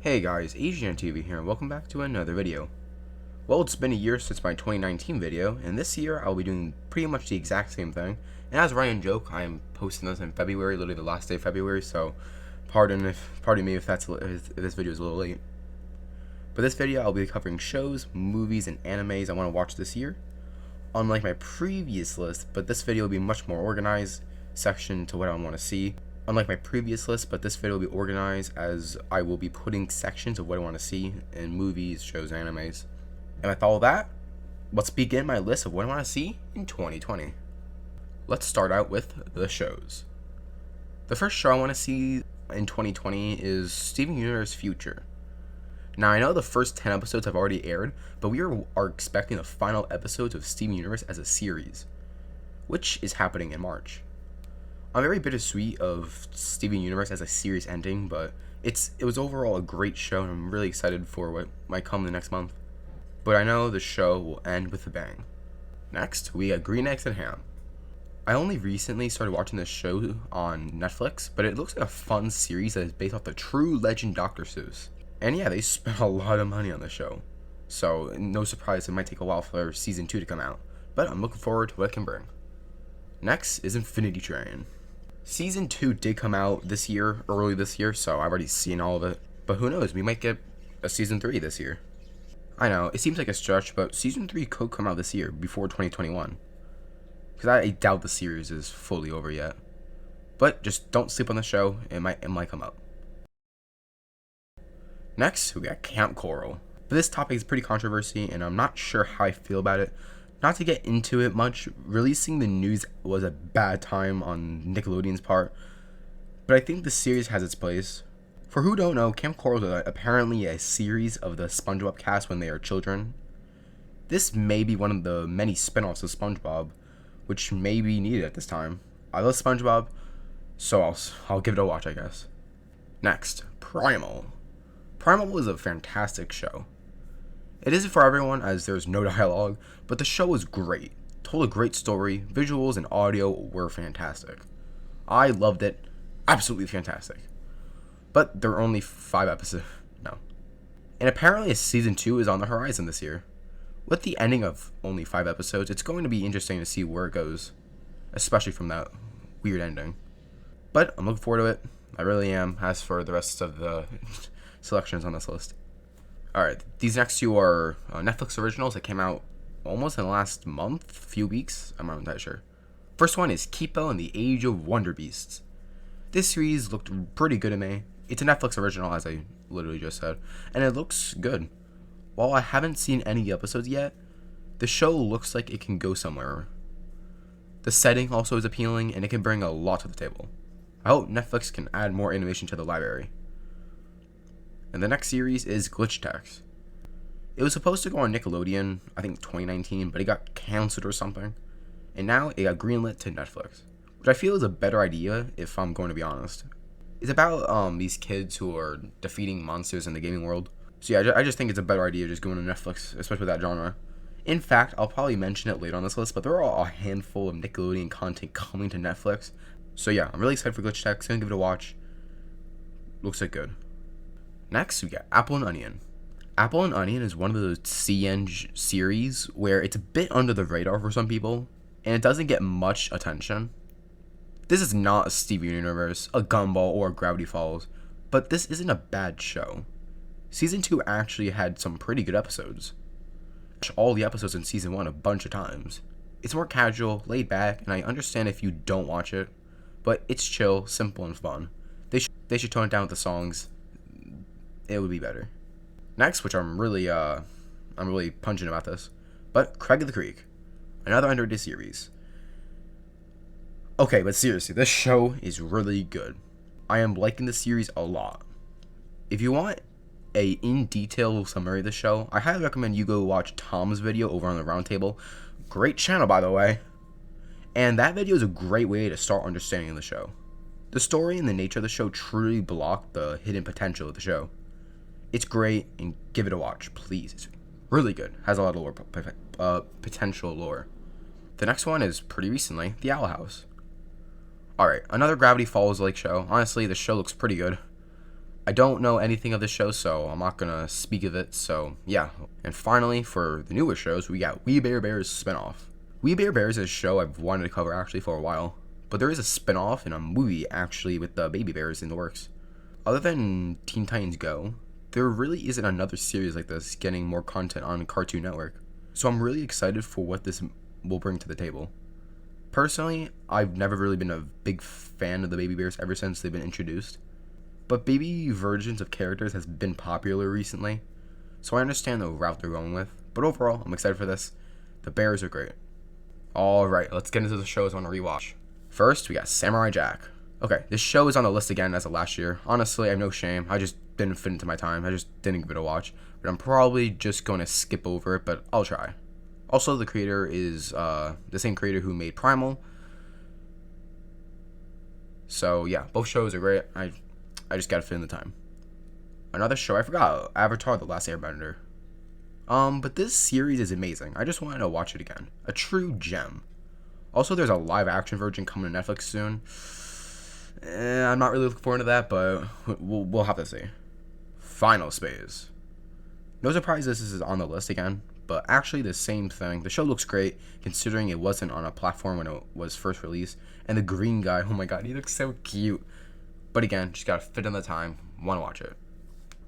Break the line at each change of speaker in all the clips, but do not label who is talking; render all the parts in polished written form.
Hey guys, Asian TV here, and welcome back to another video. Well, it's been a year since my 2019 video, and this year I'll be doing pretty much the exact same thing. And as Ryan joke, I am posting this in February, literally the last day of February, so pardon me if this video is a little late. But this video I'll be covering shows, movies, and animes I want to watch this year. Unlike my previous list, but this video will be much more organized, section to what I want to see. Unlike my previous list, but this video will be organized as I will be putting sections of what I want to see in movies, shows, and animes. And with all that, let's begin my list of what I want to see in 2020. Let's start out with the shows. The first show I want to see in 2020 is Steven Universe Future. Now, I know the first 10 episodes have already aired, but we are expecting the final episodes of Steven Universe as a series, which is happening in March. I'm very bittersweet of Steven Universe as a series ending, but it was overall a great show, and I'm really excited for what might come the next month. But I know the show will end with a bang. Next, we got Green Eggs and Ham. I only recently started watching this show on Netflix, but it looks like a fun series that is based off the true legend Dr. Seuss. And yeah, they spent a lot of money on the show, so no surprise it might take a while for season 2 to come out, but I'm looking forward to what it can bring. Next is Infinity Train. Season 2 did come out early this year, so I've already seen all of it. But who knows, we might get a Season 3 this year. I know, it seems like a stretch, but Season 3 could come out this year, before 2021. Because I doubt the series is fully over yet. But just don't sleep on the show, it might come out. Next, we got Camp Coral. But this topic is pretty controversial, and I'm not sure how I feel about it. Not to get into it much, releasing the news was a bad time on Nickelodeon's part, but I think the series has its place. For who don't know, Camp Coral is apparently a series of the SpongeBob cast when they are children. This may be one of the many spin-offs of SpongeBob, which may be needed at this time. I love SpongeBob, so I'll give it a watch, I guess. Next, Primal. Primal was a fantastic show. It isn't for everyone as there's no dialogue, but the show was great. Told a great story, visuals and audio were fantastic. I loved it, absolutely fantastic. But there are only 5 episodes, no. And apparently a season 2 is on the horizon this year. With the ending of only 5 episodes, it's going to be interesting to see where it goes, especially from that weird ending. But I'm looking forward to it, I really am, as for the rest of the selections on this list. Alright, these next 2 are Netflix originals that came out almost in the last month, few weeks, I'm not entirely sure. First one is Kipo and the Age of Wonder Beasts. This series looked pretty good to me. It's a Netflix original, as I literally just said, and it looks good. While I haven't seen any episodes yet, the show looks like it can go somewhere. The setting also is appealing, and it can bring a lot to the table. I hope Netflix can add more innovation to the library. And the next series is Glitch Techs. It was supposed to go on Nickelodeon, I think 2019, but it got canceled or something. And now it got greenlit to Netflix, which I feel is a better idea if I'm going to be honest. It's about these kids who are defeating monsters in the gaming world. So yeah, I just think it's a better idea just going to Netflix, especially with that genre. In fact, I'll probably mention it later on this list, but there are a handful of Nickelodeon content coming to Netflix. So yeah, I'm really excited for Glitch Techs, gonna give it a watch. Looks like good. Next, we got Apple and Onion. Apple and Onion is one of those CN series where it's a bit under the radar for some people, and it doesn't get much attention. This is not a Steven Universe, a Gumball, or a Gravity Falls, but this isn't a bad show. Season 2 actually had some pretty good episodes. I watched all the episodes in Season 1 a bunch of times. It's more casual, laid back, and I understand if you don't watch it, but it's chill, simple, and fun. They should tone it down with the songs. It would be better. Next, which I'm really pungent about this, but Craig of the Creek, another underrated series. Okay, but seriously, this show is really good. I am liking the series a lot. If you want a in-detail summary of the show, I highly recommend you go watch Tom's video over on the Roundtable. Great channel, by the way. And that video is a great way to start understanding the show. The story and the nature of the show truly block the hidden potential of the show. It's great, and give it a watch, please. It's really good. Has a lot of lore, potential lore. The next one is pretty recently, The Owl House. Alright, another Gravity Falls like show. Honestly, the show looks pretty good. I don't know anything of the show, so I'm not gonna speak of it. So yeah. And finally, for the newer shows, we got We Bare Bears spinoff. We Bare Bears is a show I've wanted to cover actually for a while, but there is a spinoff and a movie actually with the baby bears in the works. Other than Teen Titans Go, there really isn't another series like this getting more content on Cartoon Network. So I'm really excited for what this will bring to the table. Personally, I've never really been a big fan of the baby bears ever since they've been introduced. But baby versions of characters has been popular recently, so I understand the route they're going with. But overall, I'm excited for this. The bears are great. Alright, let's get into the shows I want to rewatch. First, we got Samurai Jack. Okay, this show is on the list again as of last year. Honestly, I have no shame. I just didn't fit into my time. I just didn't give it a watch. But I'm probably just going to skip over it, but I'll try. Also, the creator is the same creator who made Primal. So yeah, both shows are great. I just gotta fit in the time. Another show I forgot, Avatar: The Last Airbender. But this series is amazing. I just wanted to watch it again. A true gem. Also, there's a live action version coming to Netflix soon. I'm not really looking forward to that, but we'll have to see. Final Space. No surprise this is on the list again, but actually the same thing. The show looks great considering it wasn't on a platform when it was first released. And the green guy, oh my god, he looks so cute. But again, just gotta fit in the time. Wanna watch it.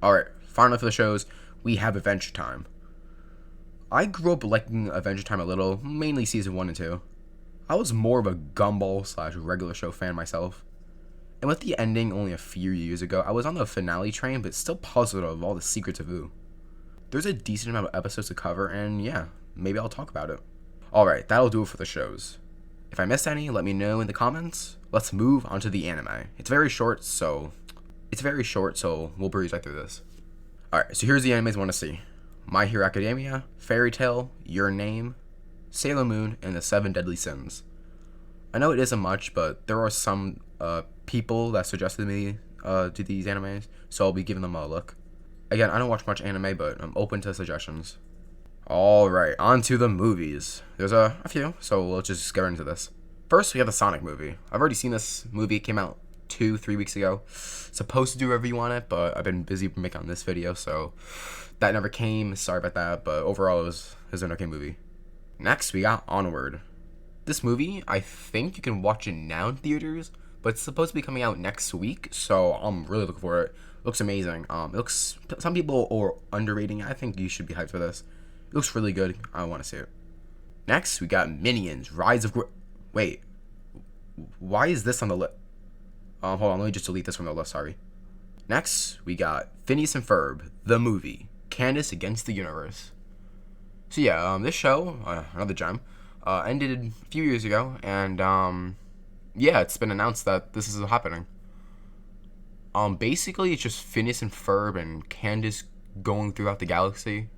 Alright, finally for the shows, we have Adventure Time. I grew up liking Adventure Time a little, mainly season 1 and 2. I was more of a Gumball / regular show fan myself. And with the ending only a few years ago, I was on the finale train, but still puzzled of all the secrets of Ooh. There's a decent amount of episodes to cover, and yeah, maybe I'll talk about it. Alright, that'll do it for the shows. If I missed any, let me know in the comments. Let's move on to the anime. It's very short, so we'll breeze right through this. Alright, so here's the animes I want to see. My Hero Academia, Fairy Tail, Your Name, Sailor Moon, and The Seven Deadly Sins. I know it isn't much, but there are some people that suggested me to these animes, so I'll be giving them a look. Again, I don't watch much anime, but I'm open to suggestions. Alright, on to the movies. There's a few, so let's just get right into this. First, we have the Sonic movie. I've already seen this movie. It came out 2-3 weeks ago. Supposed to do a review on it, but I've been busy making this video, so that never came. Sorry about that, but overall it was an okay movie. Next, we got Onward. This movie, I think you can watch it now in theaters, but it's supposed to be coming out next week, so I'm really looking for it. It looks amazing. Some people are underrating it. I think you should be hyped for this. It looks really good. I want to see it. Next, we got Minions: Rise of Wait, why is this on the list? Hold on, let me just delete this from the list, sorry. Next, we got Phineas and Ferb, the movie, Candace Against the Universe. So yeah, this show, another gem, ended a few years ago, and yeah, it's been announced that this is happening. Basically, it's just Phineas and Ferb and Candace going throughout the galaxy,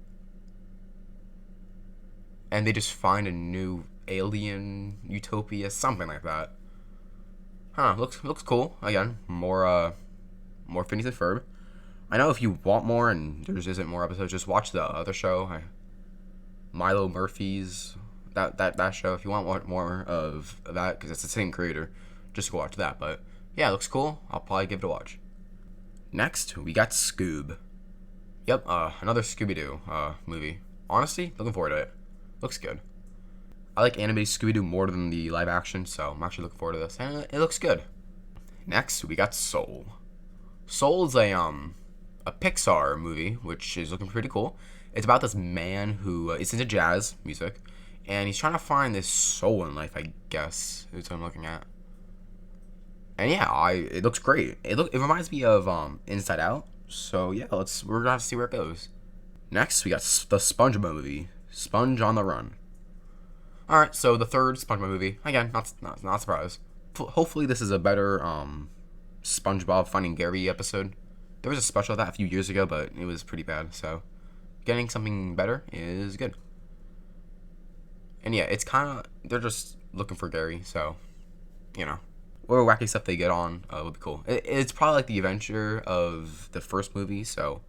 and they just find a new alien utopia, something like that. Looks cool. Again, more Phineas and Ferb. I know if you want more and there isn't more episodes, just watch the other show, Milo Murphy's that show. If you want more of that, because it's the same creator, just go watch that. But yeah, it looks cool. I'll probably give it a watch. Next, we got Scoob. Yep, another Scooby-Doo movie. Honestly, looking forward to it. Looks good. I like animated Scooby-Doo more than the live action, so I'm actually looking forward to this, and it looks good. Next, we got Soul. Soul is a Pixar movie, which is looking pretty cool. It's about this man who is into jazz music, and he's trying to find this soul in life, I guess, is what I'm looking at. And yeah, it looks great. It reminds me of Inside Out, so yeah, we're gonna have to see where it goes. Next, we got the SpongeBob movie, Sponge on the Run. Alright, so the third SpongeBob movie. Again, not surprised. Hopefully this is a better SpongeBob Finding Gary episode. There was a special of that a few years ago, but it was pretty bad, so getting something better is good. And yeah, it's kind of, they're just looking for Gary, so, you know. Or wacky stuff they get on would be cool. It's probably like the adventure of the first movie, so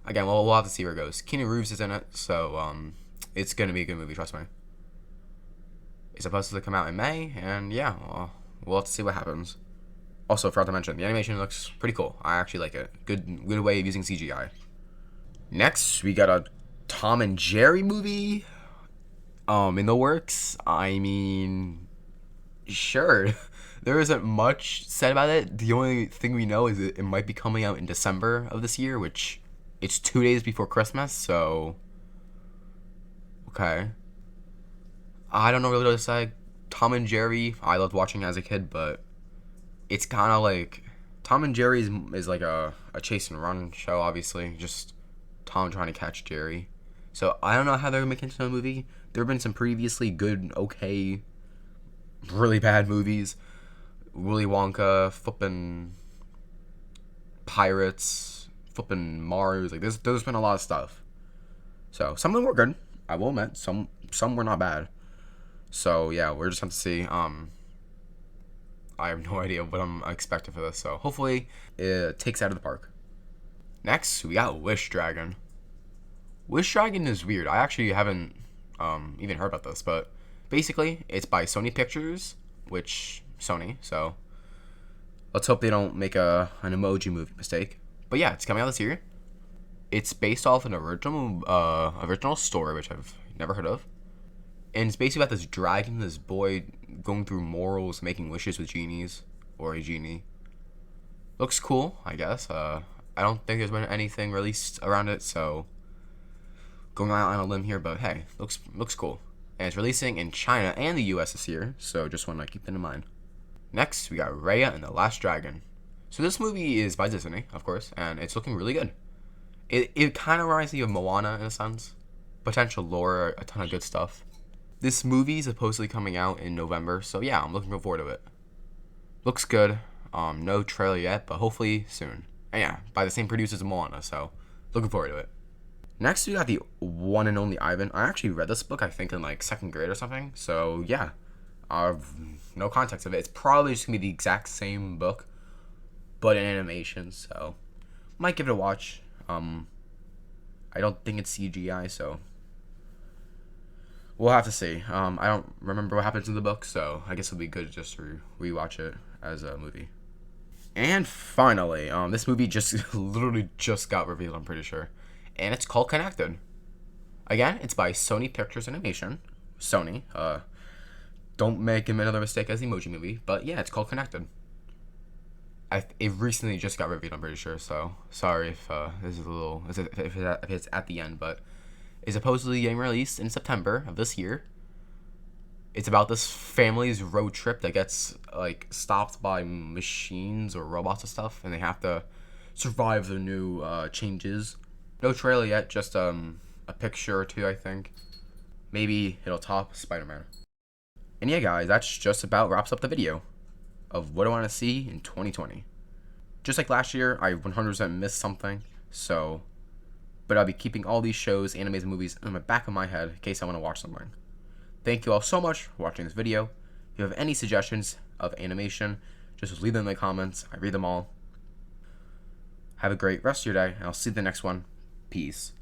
again, we'll have to see where it goes. Keanu Reeves is in it, so it's going to be a good movie, trust me. It's supposed to come out in May, and yeah, we'll have to see what happens. Also, forgot to mention, the animation looks pretty cool. I actually like it. Good way of using CGI. Next, we got a Tom and Jerry movie in the works. I mean, sure. There isn't much said about it. The only thing we know is it might be coming out in December of this year, which it's 2 days before Christmas, so okay. I don't know really what to say. Tom and Jerry, I loved watching as a kid, but it's kind of like Tom and Jerry is like a chase and run show, obviously. Just Tom trying to catch Jerry. So I don't know how they're making it into a movie. There have been some previously good, okay, really bad movies. Willy Wonka, flippin' Pirates, flippin' Mars. Like there's been a lot of stuff. So some of them were good. I will admit some were not bad. So yeah, we're just have to see. I have no idea what I'm expecting for this. So hopefully it takes out of the park. Next, we got Wish Dragon. Wish Dragon is weird. I actually haven't even heard about this, but basically it's by Sony Pictures, which Sony. So let's hope they don't make an emoji movie mistake. But yeah, it's coming out this year. It's based off an original story, which I've never heard of. And it's basically about this dragon, this boy going through morals, making wishes with genies, or a genie. Looks cool, I guess. I don't think there's been anything released around it, so going out on a limb here, but hey, looks cool. And it's releasing in China and the US this year, so just want to keep that in mind. Next, we got Raya and the Last Dragon. So this movie is by Disney, of course, and it's looking really good. It kind of reminds me of Moana in a sense. Potential lore, a ton of good stuff. This movie is supposedly coming out in November, so yeah, I'm looking forward to it. Looks good. No trailer yet, but hopefully soon. And yeah, by the same producers as Moana, so looking forward to it. Next, we got the one and only Ivan. I actually read this book, I think, in like second grade or something. So yeah, no context of it. It's probably just gonna be the exact same book, but in animation. So might give it a watch. I don't think it's CGI, so we'll have to see. I don't remember what happens in the book, so I guess it'll be good just to rewatch it as a movie. And finally, this movie just literally just got revealed, I'm pretty sure. And it's called Connected. Again, it's by Sony Pictures Animation. Sony. Don't make another mistake as the Emoji Movie, but yeah, it's called Connected. It recently just got reviewed, I'm pretty sure, so sorry if this is a little, if it's at the end, but it's supposedly getting released in September of this year. It's about this family's road trip that gets like stopped by machines or robots and stuff, and they have to survive the new changes. No trailer yet, just a picture or two, I think. Maybe it'll top Spider-Man. And yeah, guys, that's just about wraps up the video of what I want to see in 2020. Just like last year, I 100% missed something, so, but I'll be keeping all these shows, animes, and movies in the back of my head in case I want to watch something. Thank you all so much for watching this video. If you have any suggestions of animation, just leave them in the comments. I read them all. Have a great rest of your day, and I'll see you in the next one. Peace.